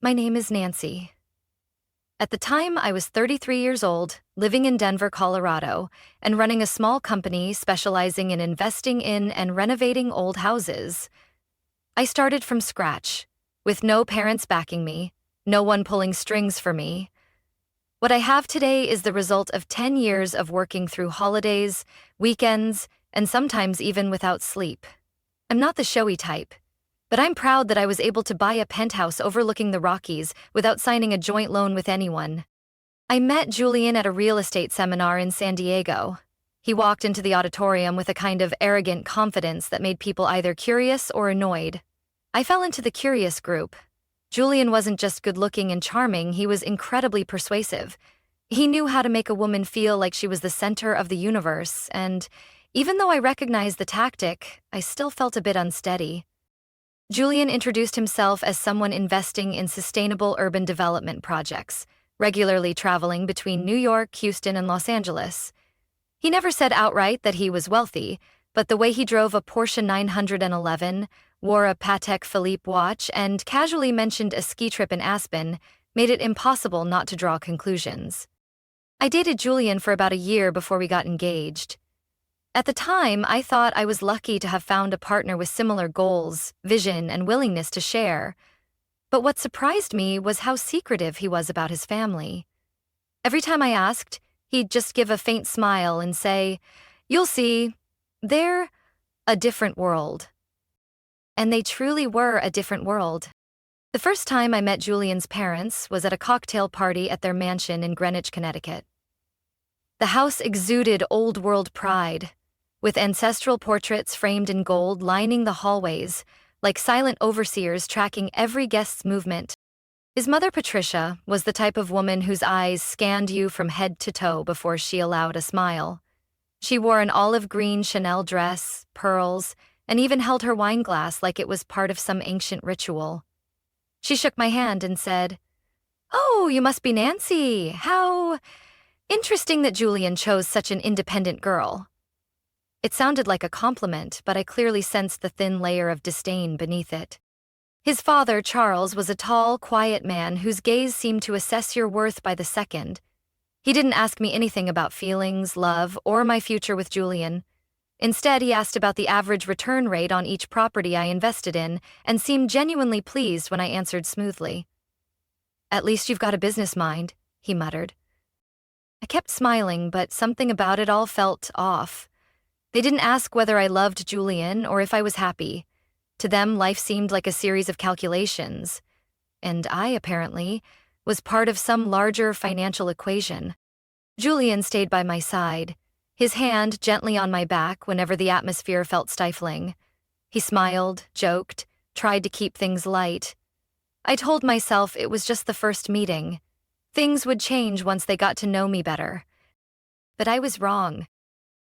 My name is Nancy. At the time, I was 33 years old, living in Denver, Colorado, and running a small company specializing in investing in and renovating old houses. I started from scratch, with no parents backing me, no one pulling strings for me. What I have today is the result of 10 years of working through holidays, weekends, and sometimes even without sleep. I'm not the showy type, but I'm proud that I was able to buy a penthouse overlooking the Rockies without signing a joint loan with anyone. I met Julian at a real estate seminar in San Diego. He walked into the auditorium with a kind of arrogant confidence that made people either curious or annoyed. I fell into the curious group. Julian wasn't just good-looking and charming, he was incredibly persuasive. He knew how to make a woman feel like she was the center of the universe, and even though I recognized the tactic, I still felt a bit unsteady. Julian introduced himself as someone investing in sustainable urban development projects, regularly traveling between New York, Houston, and Los Angeles. He never said outright that he was wealthy, but the way he drove a Porsche 911, wore a Patek Philippe watch, and casually mentioned a ski trip in Aspen made it impossible not to draw conclusions. I dated Julian for about a year before we got engaged. At the time, I thought I was lucky to have found a partner with similar goals, vision, and willingness to share. But what surprised me was how secretive he was about his family. Every time I asked, he'd just give a faint smile and say, "You'll see, they're a different world." And they truly were a different world. The first time I met Julian's parents was at a cocktail party at their mansion in Greenwich, Connecticut. The house exuded old-world pride, with ancestral portraits framed in gold lining the hallways, like silent overseers tracking every guest's movement. His mother, Patricia, was the type of woman whose eyes scanned you from head to toe before she allowed a smile. She wore an olive green Chanel dress, pearls, and even held her wine glass like it was part of some ancient ritual. She shook my hand and said, "Oh, you must be Nancy. How interesting that Julian chose such an independent girl." It sounded like a compliment, but I clearly sensed the thin layer of disdain beneath it. His father, Charles, was a tall, quiet man whose gaze seemed to assess your worth by the second. He didn't ask me anything about feelings, love, or my future with Julian. Instead, he asked about the average return rate on each property I invested in and seemed genuinely pleased when I answered smoothly. "At least you've got a business mind," he muttered. I kept smiling, but something about it all felt off. They didn't ask whether I loved Julian or if I was happy. To them, life seemed like a series of calculations. And I, apparently, was part of some larger financial equation. Julian stayed by my side, his hand gently on my back whenever the atmosphere felt stifling. He smiled, joked, tried to keep things light. I told myself it was just the first meeting. Things would change once they got to know me better. But I was wrong.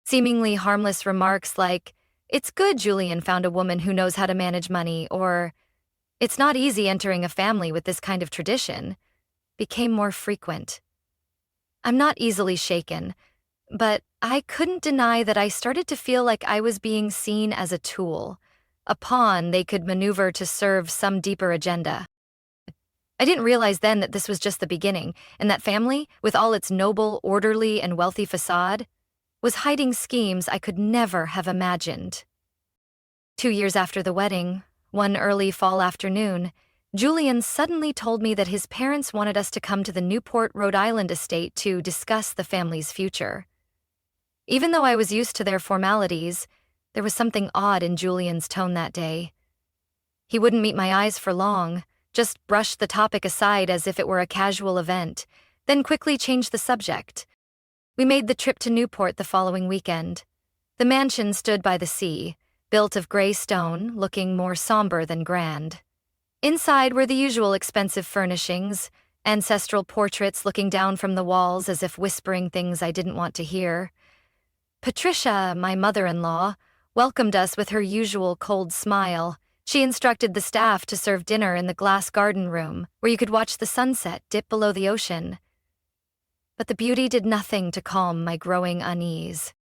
Seemingly harmless remarks like, "It's good Julian found a woman who knows how to manage money," or "It's not easy entering a family with this kind of tradition," became more frequent. I'm not easily shaken, but I couldn't deny that I started to feel like I was being seen as a tool, a pawn they could maneuver to serve some deeper agenda. I didn't realize then that this was just the beginning, and that family, with all its noble, orderly, and wealthy facade, was hiding schemes I could never have imagined. 2 years after the wedding, one early fall afternoon, Julian suddenly told me that his parents wanted us to come to the Newport, Rhode Island estate to discuss the family's future. Even though I was used to their formalities, there was something odd in Julian's tone that day. He wouldn't meet my eyes for long, just brushed the topic aside as if it were a casual event, then quickly changed the subject. We made the trip to Newport the following weekend. The mansion stood by the sea, built of gray stone, looking more somber than grand. Inside were the usual expensive furnishings, ancestral portraits looking down from the walls as if whispering things I didn't want to hear. Patricia, my mother-in-law, welcomed us with her usual cold smile. She instructed the staff to serve dinner in the glass garden room, where you could watch the sunset dip below the ocean. But the beauty did nothing to calm my growing unease.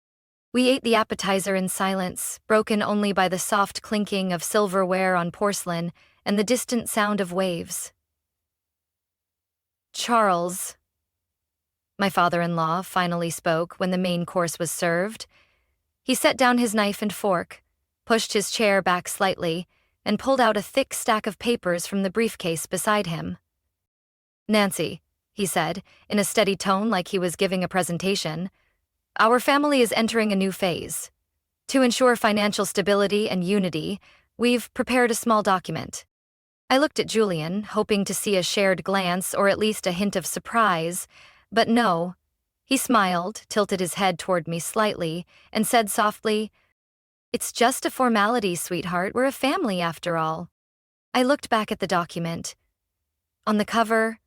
We ate the appetizer in silence, broken only by the soft clinking of silverware on porcelain and the distant sound of waves. Charles, my father-in-law finally spoke when the main course was served. He set down his knife and fork, pushed his chair back slightly, and pulled out a thick stack of papers from the briefcase beside him. Nancy, he said, in a steady tone like he was giving a presentation, our family is entering a new phase. To ensure financial stability and unity, we've prepared a small document. I looked at Julian, hoping to see a shared glance or at least a hint of surprise, but no. He smiled, tilted his head toward me slightly, and said softly, "It's just a formality, sweetheart. We're a family after all." I looked back at the document. On the cover,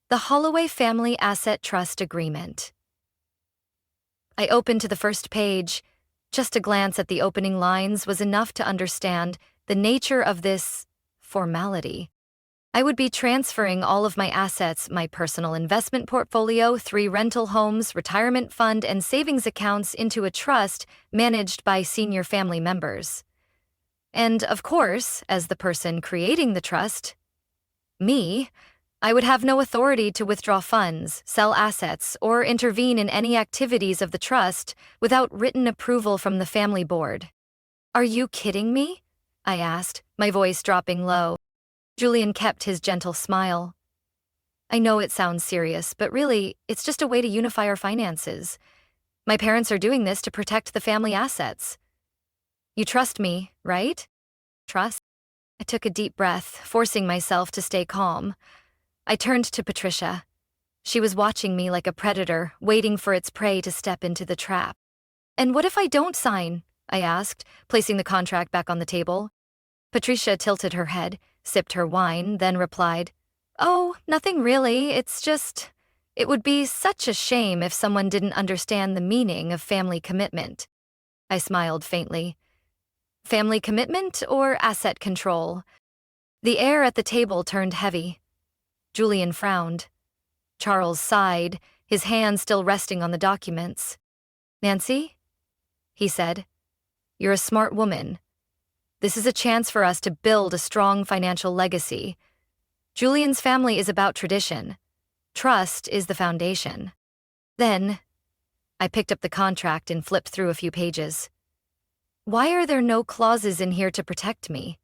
the Holloway Family Asset Trust Agreement. I opened to the first page. Just a glance at the opening lines was enough to understand the nature of this formality. I would be transferring all of my assets, my personal investment portfolio, 3 rental homes, retirement fund, and savings accounts into a trust managed by senior family members. And, of course, as the person creating the trust, me, I would have no authority to withdraw funds, sell assets, or intervene in any activities of the trust without written approval from the family board. "Are you kidding me?" I asked, my voice dropping low. Julian kept his gentle smile. "I know it sounds serious, but really, it's just a way to unify our finances. My parents are doing this to protect the family assets. You trust me, right?" "Trust?" I took a deep breath, forcing myself to stay calm. I turned to Patricia. She was watching me like a predator, waiting for its prey to step into the trap. "And what if I don't sign?" I asked, placing the contract back on the table. Patricia tilted her head, sipped her wine, then replied, "Oh, nothing really. It's just, it would be such a shame if someone didn't understand the meaning of family commitment." I smiled faintly. Family commitment or asset control? The air at the table turned heavy. Julian frowned. Charles sighed, his hand still resting on the documents. "Nancy," he said, "you're a smart woman. This is a chance for us to build a strong financial legacy. Julian's family is about tradition. Trust is the foundation." Then, I picked up the contract and flipped through a few pages. Why are there no clauses in here to protect me?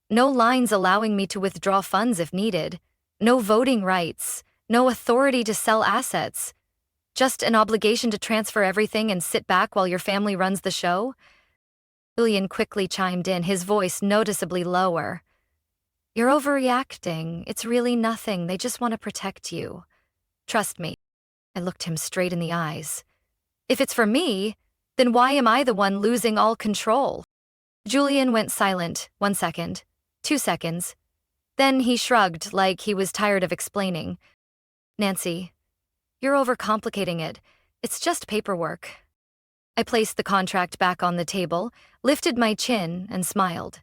No lines allowing me to withdraw funds if needed. No voting rights. No authority to sell assets. Just an obligation to transfer everything and sit back while your family runs the show? Julian quickly chimed in, his voice noticeably lower. "You're overreacting. It's really nothing. They just want to protect you. Trust me." I looked him straight in the eyes. "If it's for me, then why am I the one losing all control?" Julian went silent, 1 second, 2 seconds. Then he shrugged like he was tired of explaining. "Nancy, you're overcomplicating it. It's just paperwork." I placed the contract back on the table, lifted my chin, and smiled.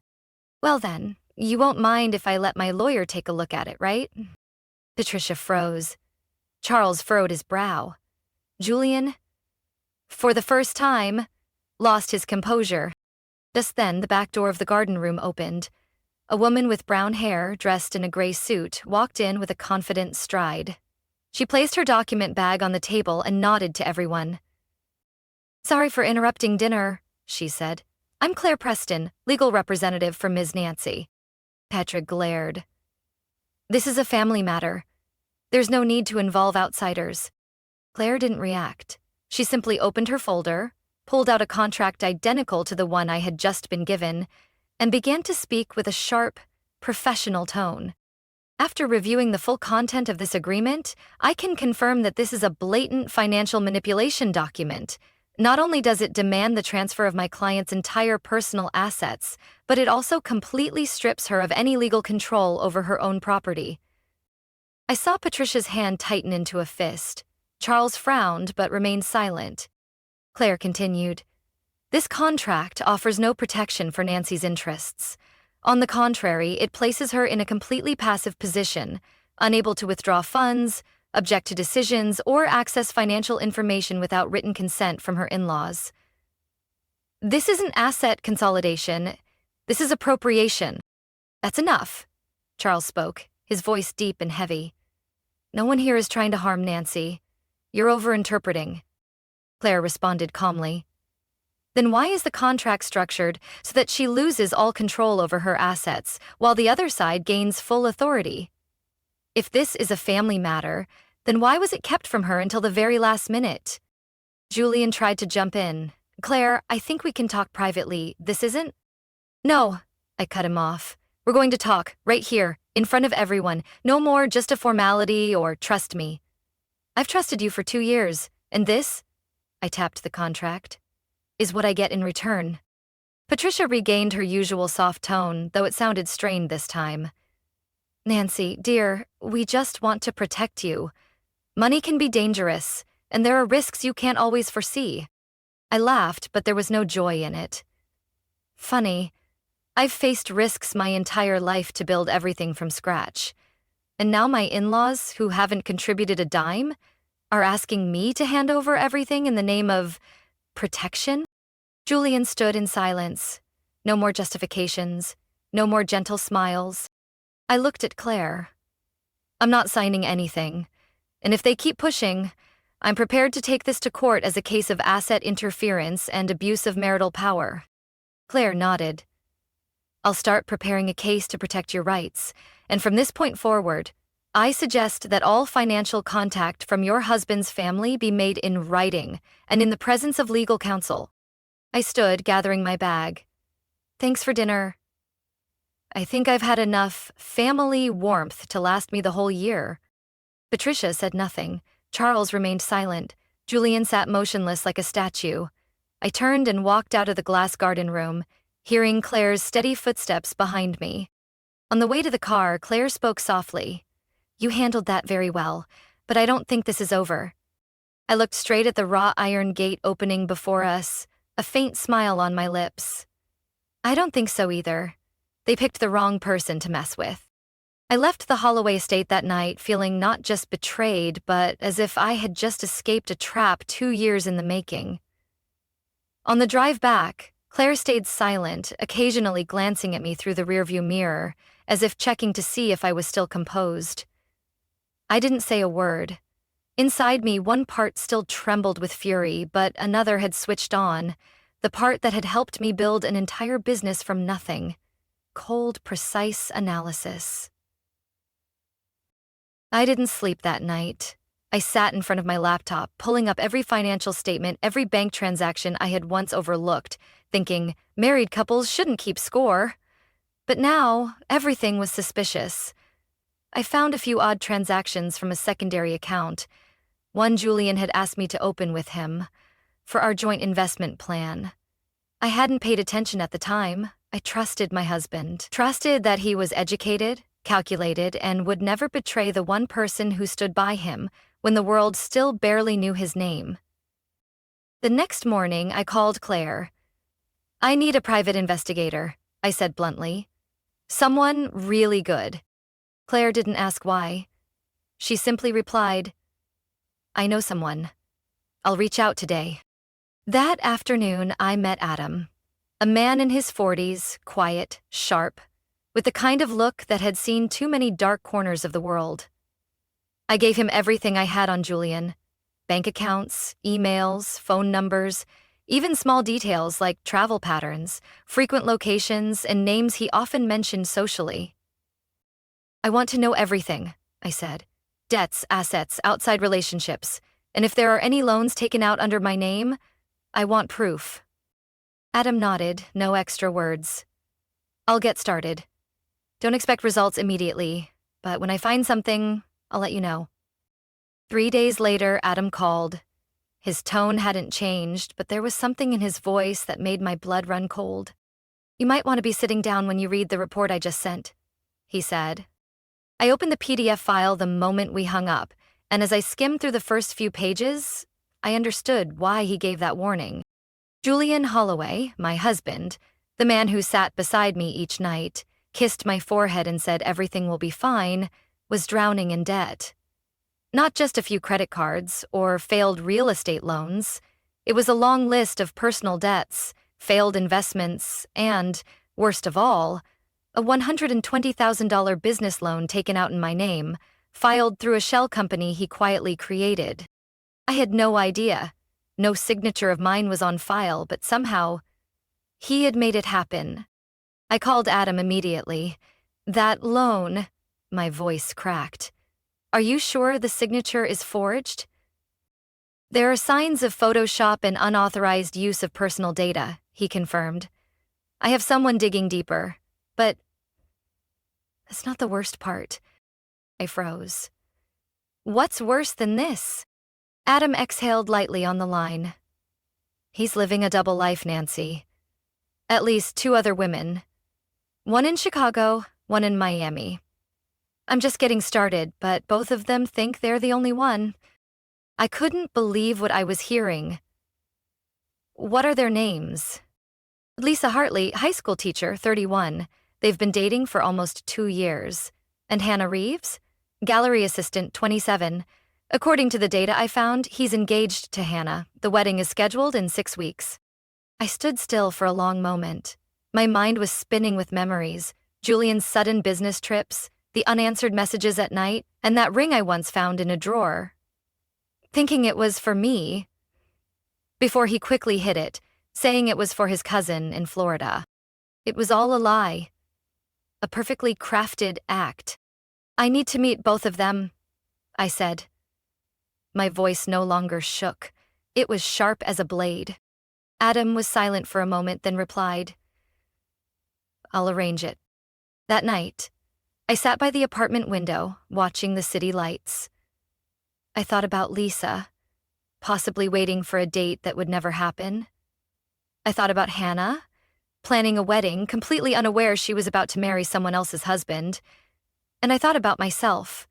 "Well then, you won't mind if I let my lawyer take a look at it, right?" Patricia froze. Charles furrowed his brow. Julian, for the first time, lost his composure. Just then, the back door of the garden room opened. A woman with brown hair, dressed in a gray suit, walked in with a confident stride. She placed her document bag on the table and nodded to everyone. "Sorry for interrupting dinner," she said. "I'm Claire Preston, legal representative for Ms. Nancy." Petra glared. "This is a family matter. There's no need to involve outsiders." Claire didn't react. She simply opened her folder, pulled out a contract identical to the one I had just been given, and began to speak with a sharp, professional tone. "After reviewing the full content of this agreement, I can confirm that this is a blatant financial manipulation document. Not only does it demand the transfer of my client's entire personal assets, but it also completely strips her of any legal control over her own property." I saw Patricia's hand tighten into a fist. Charles frowned but remained silent. Claire continued, "This contract offers no protection for Nancy's interests. On the contrary, it places her in a completely passive position, unable to withdraw funds, object to decisions, or access financial information without written consent from her in-laws. This isn't asset consolidation. This is appropriation." "That's enough," Charles spoke, his voice deep and heavy. No one here is trying to harm Nancy. You're overinterpreting, Claire responded calmly. Then why is the contract structured so that she loses all control over her assets, while the other side gains full authority? If this is a family matter, then why was it kept from her until the very last minute? Julian tried to jump in. Claire, I think we can talk privately. This isn't? No, I cut him off. We're going to talk, right here, in front of everyone. No more just a formality or trust me. I've trusted you for 2 years, and this, I tapped the contract, is what I get in return. Patricia regained her usual soft tone, though it sounded strained this time. Nancy, dear, we just want to protect you. Money can be dangerous, and there are risks you can't always foresee. I laughed, but there was no joy in it. Funny, I've faced risks my entire life to build everything from scratch. And now my in-laws, who haven't contributed a dime, are asking me to hand over everything in the name of protection? Julian stood in silence. No more justifications, no more gentle smiles. I looked at Claire. I'm not signing anything, and if they keep pushing, I'm prepared to take this to court as a case of asset interference and abuse of marital power. Claire nodded. I'll start preparing a case to protect your rights, and from this point forward, I suggest that all financial contact from your husband's family be made in writing and in the presence of legal counsel. I stood, gathering my bag. Thanks for dinner. I think I've had enough family warmth to last me the whole year. Patricia said nothing. Charles remained silent. Julian sat motionless like a statue. I turned and walked out of the glass garden room, hearing Claire's steady footsteps behind me. On the way to the car, Claire spoke softly. You handled that very well, but I don't think this is over. I looked straight at the wrought iron gate opening before us, a faint smile on my lips. I don't think so either. They picked the wrong person to mess with. I left the Holloway estate that night feeling not just betrayed, but as if I had just escaped a trap 2 years in the making. On the drive back, Claire stayed silent, occasionally glancing at me through the rearview mirror, as if checking to see if I was still composed. I didn't say a word. Inside me, one part still trembled with fury, but another had switched on, the part that had helped me build an entire business from nothing. Cold, precise analysis. I didn't sleep that night. I sat in front of my laptop, pulling up every financial statement, every bank transaction I had once overlooked, thinking, married couples shouldn't keep score. But now, everything was suspicious. I found a few odd transactions from a secondary account. One Julian had asked me to open with him, for our joint investment plan. I hadn't paid attention at the time. I trusted my husband. Trusted that he was educated, calculated, and would never betray the one person who stood by him when the world still barely knew his name. The next morning, I called Claire. I need a private investigator, I said bluntly. Someone really good. Claire didn't ask why. She simply replied, I know someone. I'll reach out today. That afternoon, I met Adam, a man in his 40s, quiet, sharp, with the kind of look that had seen too many dark corners of the world. I gave him everything I had on Julian: bank accounts, emails, phone numbers, even small details like travel patterns, frequent locations, and names he often mentioned socially. I want to know everything, I said. Debts, assets, outside relationships, and if there are any loans taken out under my name, I want proof. Adam nodded, no extra words. I'll get started. Don't expect results immediately, but when I find something, I'll let you know. 3 days later, Adam called. His tone hadn't changed, but there was something in his voice that made my blood run cold. You might want to be sitting down when you read the report I just sent, he said. I opened the PDF file the moment we hung up, and as I skimmed through the first few pages, I understood why he gave that warning. Julian Holloway, my husband, the man who sat beside me each night, kissed my forehead and said everything will be fine, was drowning in debt. Not just a few credit cards or failed real estate loans. It was a long list of personal debts, failed investments, and, worst of all, a $120,000 business loan taken out in my name, filed through a shell company he quietly created. I had no idea. No signature of mine was on file, but somehow, he had made it happen. I called Adam immediately. That loan, my voice cracked. Are you sure the signature is forged? There are signs of Photoshop and unauthorized use of personal data, he confirmed. I have someone digging deeper, but that's not the worst part. I froze. What's worse than this? Adam exhaled lightly on the line. He's living a double life, Nancy. At least 2 other women. One in Chicago, one in Miami. I'm just getting started, but both of them think they're the only one. I couldn't believe what I was hearing. What are their names? Lisa Hartley, high school teacher, 31. They've been dating for almost 2 years. And Hannah Reeves? Gallery assistant, 27. According to the data I found, he's engaged to Hannah. The wedding is scheduled in 6 weeks. I stood still for a long moment. My mind was spinning with memories. Julian's sudden business trips, the unanswered messages at night, and that ring I once found in a drawer. Thinking it was for me, before he quickly hid it, saying it was for his cousin in Florida. It was all a lie. A perfectly crafted act. I need to meet both of them, I said. My voice no longer shook. It was sharp as a blade. Adam was silent for a moment, then replied, I'll arrange it. That night, I sat by the apartment window, watching the city lights. I thought about Lisa, possibly waiting for a date that would never happen. I thought about Hannah, planning a wedding, completely unaware she was about to marry someone else's husband. And I thought about myself,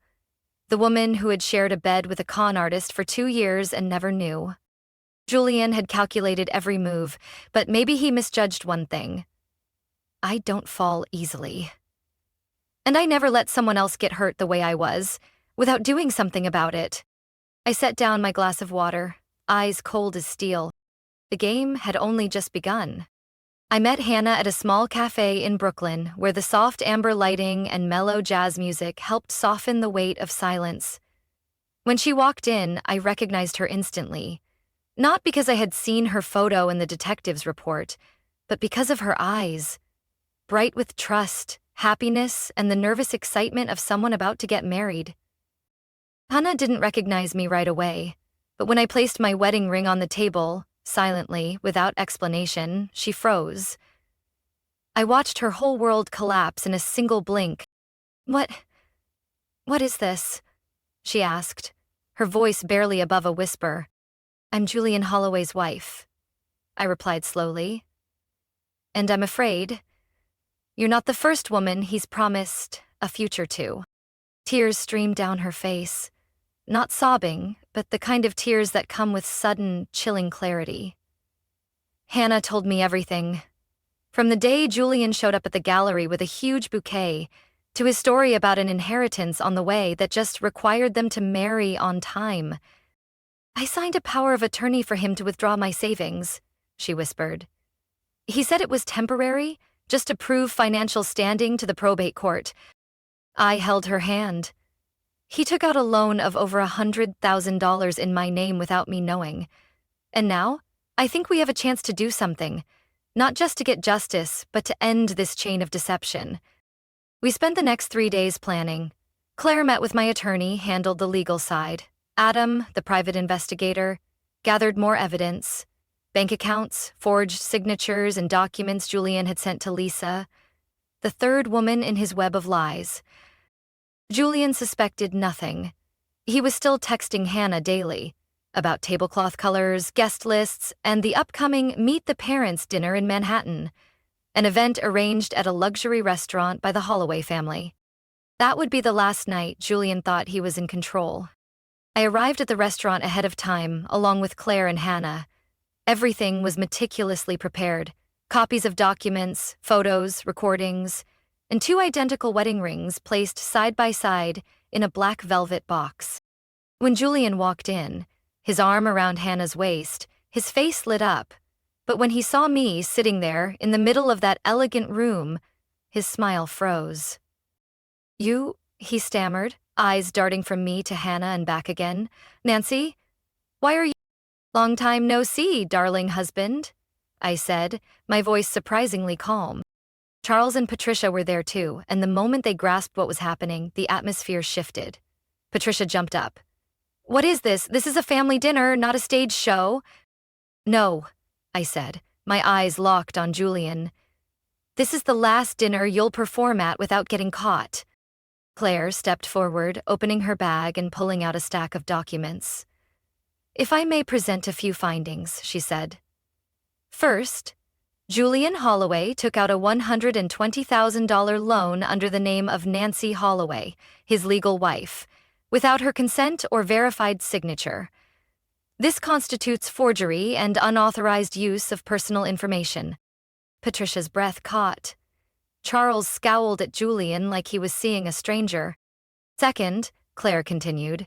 the woman who had shared a bed with a con artist for 2 years and never knew. Julian had calculated every move, but maybe he misjudged one thing. I don't fall easily. And I never let someone else get hurt the way I was, without doing something about it. I set down my glass of water, eyes cold as steel. The game had only just begun. I met Hannah at a small cafe in Brooklyn, where the soft amber lighting and mellow jazz music helped soften the weight of silence. When she walked in, I recognized her instantly. Not because I had seen her photo in the detective's report, but because of her eyes. Bright with trust, happiness, and the nervous excitement of someone about to get married. Hannah didn't recognize me right away, but when I placed my wedding ring on the table, silently, without explanation, she froze. I watched her whole world collapse in a single blink. What is this? She asked, her voice barely above a whisper. I'm Julian Holloway's wife, I replied slowly. And I'm afraid you're not the first woman he's promised a future to. Tears streamed down her face. Not sobbing, but the kind of tears that come with sudden, chilling clarity. Hannah told me everything. From the day Julian showed up at the gallery with a huge bouquet, to his story about an inheritance on the way that just required them to marry on time. I signed a power of attorney for him to withdraw my savings, she whispered. He said it was temporary, just to prove financial standing to the probate court. I held her hand. He took out a loan of over $100,000 in my name without me knowing. And now, I think we have a chance to do something, not just to get justice, but to end this chain of deception. We spent the next 3 days planning. Claire met with my attorney, handled the legal side. Adam, the private investigator, gathered more evidence. Bank accounts, forged signatures, and documents Julian had sent to Lisa. The third woman in his web of lies. Julian suspected nothing. He was still texting Hannah daily about tablecloth colors, guest lists, and the upcoming Meet the Parents dinner in Manhattan, an event arranged at a luxury restaurant by the Holloway family. That would be the last night Julian thought he was in control. I arrived at the restaurant ahead of time, along with Claire and Hannah. Everything was meticulously prepared. Copies of documents, photos, recordings, and 2 identical wedding rings placed side by side in a black velvet box. When Julian walked in, his arm around Hannah's waist, his face lit up. But when he saw me sitting there in the middle of that elegant room, his smile froze. You, he stammered, eyes darting from me to Hannah and back again. "Nancy, why are you—" "Long time no see, darling husband," I said, my voice surprisingly calm. Charles and Patricia were there too, and the moment they grasped what was happening, the atmosphere shifted. Patricia jumped up. "What is this? This is a family dinner, not a stage show." "No," I said, my eyes locked on Julian. "This is the last dinner you'll perform at without getting caught." Claire stepped forward, opening her bag and pulling out a stack of documents. "If I may present a few findings," she said. "First, Julian Holloway took out a $120,000 loan under the name of Nancy Holloway, his legal wife, without her consent or verified signature. This constitutes forgery and unauthorized use of personal information." Patricia's breath caught. Charles scowled at Julian like he was seeing a stranger. "Second," Claire continued,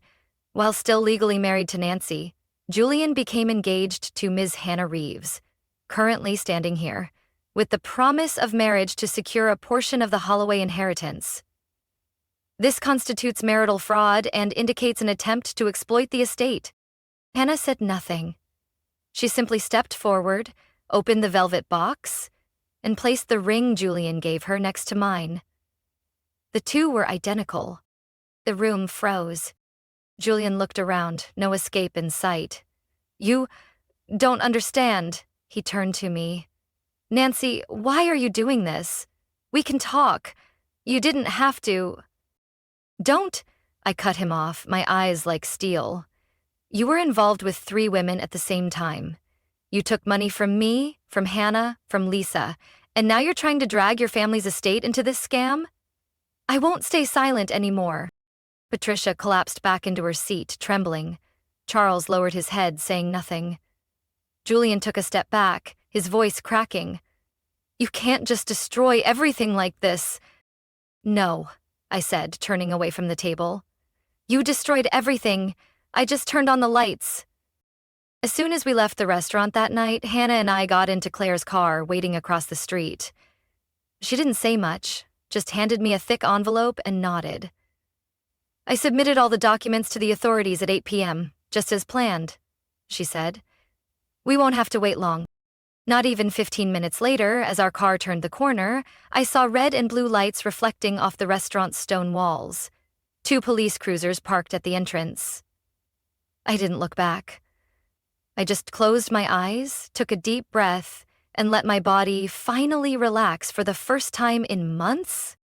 "while still legally married to Nancy, Julian became engaged to Ms. Hannah Reeves, currently standing here, with the promise of marriage to secure a portion of the Holloway inheritance. This constitutes marital fraud and indicates an attempt to exploit the estate." Hannah said nothing. She simply stepped forward, opened the velvet box, and placed the ring Julian gave her next to mine. The two were identical. The room froze. Julian looked around, no escape in sight. "You don't understand," he turned to me. "Nancy, why are you doing this? We can talk. You didn't have to." "Don't," I cut him off, my eyes like steel. "You were involved with 3 women at the same time. You took money from me, from Hannah, from Lisa, and now you're trying to drag your family's estate into this scam? I won't stay silent anymore." Patricia collapsed back into her seat, trembling. Charles lowered his head, saying nothing. Julian took a step back, his voice cracking. "You can't just destroy everything like this." "No," I said, turning away from the table. "You destroyed everything. I just turned on the lights." As soon as we left the restaurant that night, Hannah and I got into Claire's car, waiting across the street. She didn't say much, just handed me a thick envelope and nodded. "I submitted all the documents to the authorities at 8 p.m., just as planned," she said. "We won't have to wait long." Not even 15 minutes later, as our car turned the corner, I saw red and blue lights reflecting off the restaurant's stone walls. 2 police cruisers parked at the entrance. I didn't look back. I just closed my eyes, took a deep breath, and let my body finally relax for the first time in months.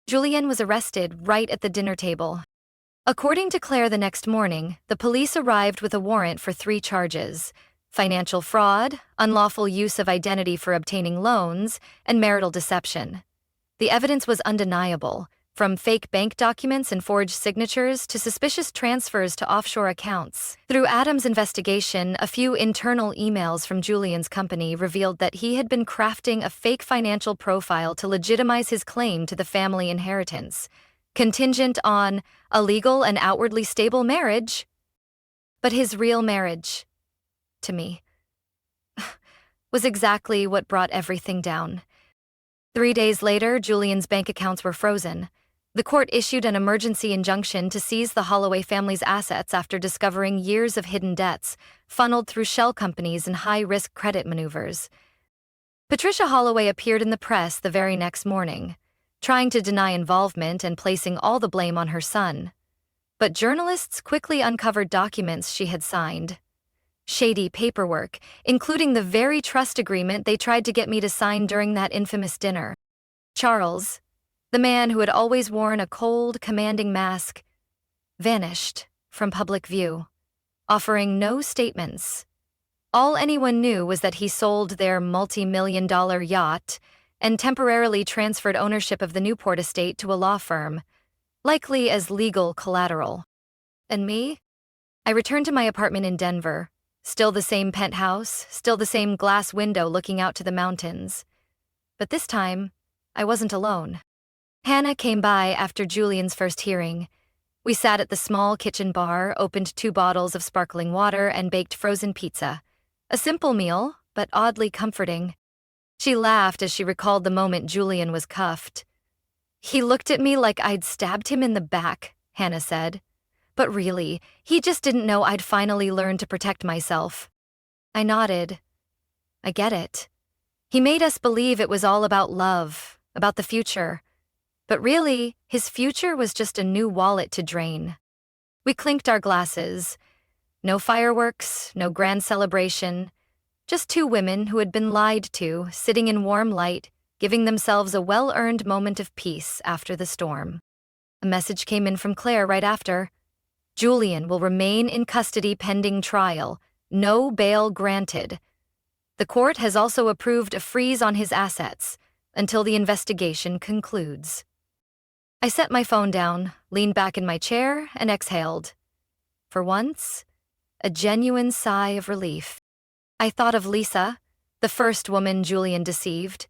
Julian was arrested right at the dinner table. According to Claire the next morning, the police arrived with a warrant for 3 charges: financial fraud, unlawful use of identity for obtaining loans, and marital deception. The evidence was undeniable, from fake bank documents and forged signatures to suspicious transfers to offshore accounts. Through Adam's investigation, a few internal emails from Julian's company revealed that he had been crafting a fake financial profile to legitimize his claim to the family inheritance, contingent on a legal and outwardly stable marriage. But his real marriage, to me, was exactly what brought everything down. 3 days later, Julian's bank accounts were frozen. The court issued an emergency injunction to seize the Holloway family's assets after discovering years of hidden debts, funneled through shell companies and high-risk credit maneuvers. Patricia Holloway appeared in the press the very next morning, trying to deny involvement and placing all the blame on her son. But journalists quickly uncovered documents she had signed. Shady paperwork, including the very trust agreement they tried to get me to sign during that infamous dinner. Charles, the man who had always worn a cold, commanding mask, vanished from public view, offering no statements. All anyone knew was that he sold their multi-million-dollar yacht and temporarily transferred ownership of the Newport estate to a law firm, likely as legal collateral. And me? I returned to my apartment in Denver, still the same penthouse, still the same glass window looking out to the mountains. But this time, I wasn't alone. Hannah came by after Julian's first hearing. We sat at the small kitchen bar, opened 2 bottles of sparkling water, and baked frozen pizza. A simple meal, but oddly comforting. She laughed as she recalled the moment Julian was cuffed. "He looked at me like I'd stabbed him in the back," Hannah said. But really, he just didn't know I'd finally learned to protect myself. I nodded. I get it. He made us believe it was all about love, about the future. But really, his future was just a new wallet to drain. We clinked our glasses. No fireworks, no grand celebration. Just two women who had been lied to, sitting in warm light, giving themselves a well-earned moment of peace after the storm. A message came in from Claire right after. Julian will remain in custody pending trial. No bail granted. The court has also approved a freeze on his assets until the investigation concludes. I set my phone down, leaned back in my chair, and exhaled. For once, a genuine sigh of relief. I thought of Lisa, the first woman Julian deceived.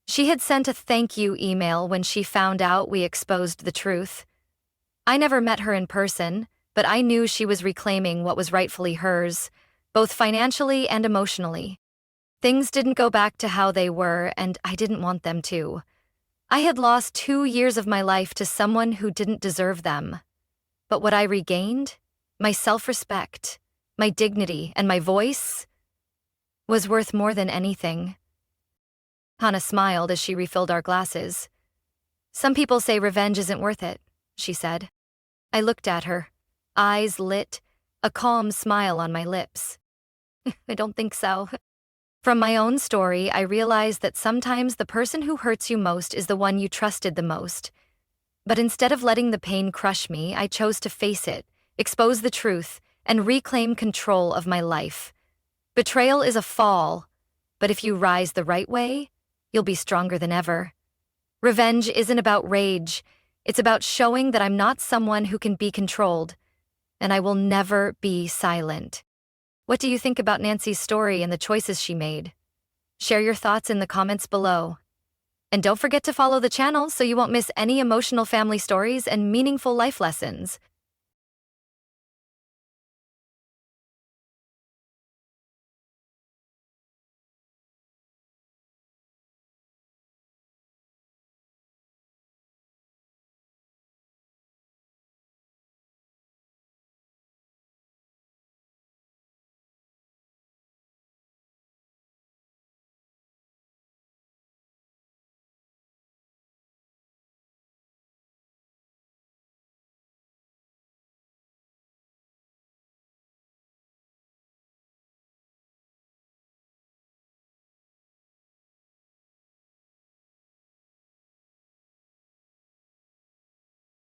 She had sent a thank you email when she found out we exposed the truth. I never met her in person, but I knew she was reclaiming what was rightfully hers, both financially and emotionally. Things didn't go back to how they were, and I didn't want them to. I had lost 2 years of my life to someone who didn't deserve them. But what I regained, my self-respect, my dignity, and my voice, was worth more than anything. Hannah smiled as she refilled our glasses. Some people say revenge isn't worth it, she said. I looked at her, eyes lit, a calm smile on my lips. I don't think so. From my own story, I realized that sometimes the person who hurts you most is the one you trusted the most. But instead of letting the pain crush me, I chose to face it, expose the truth, and reclaim control of my life. Betrayal is a fall, but if you rise the right way, you'll be stronger than ever. Revenge isn't about rage. It's about showing that I'm not someone who can be controlled, and I will never be silent. What do you think about Nancy's story and the choices she made? Share your thoughts in the comments below. And don't forget to follow the channel so you won't miss any emotional family stories and meaningful life lessons.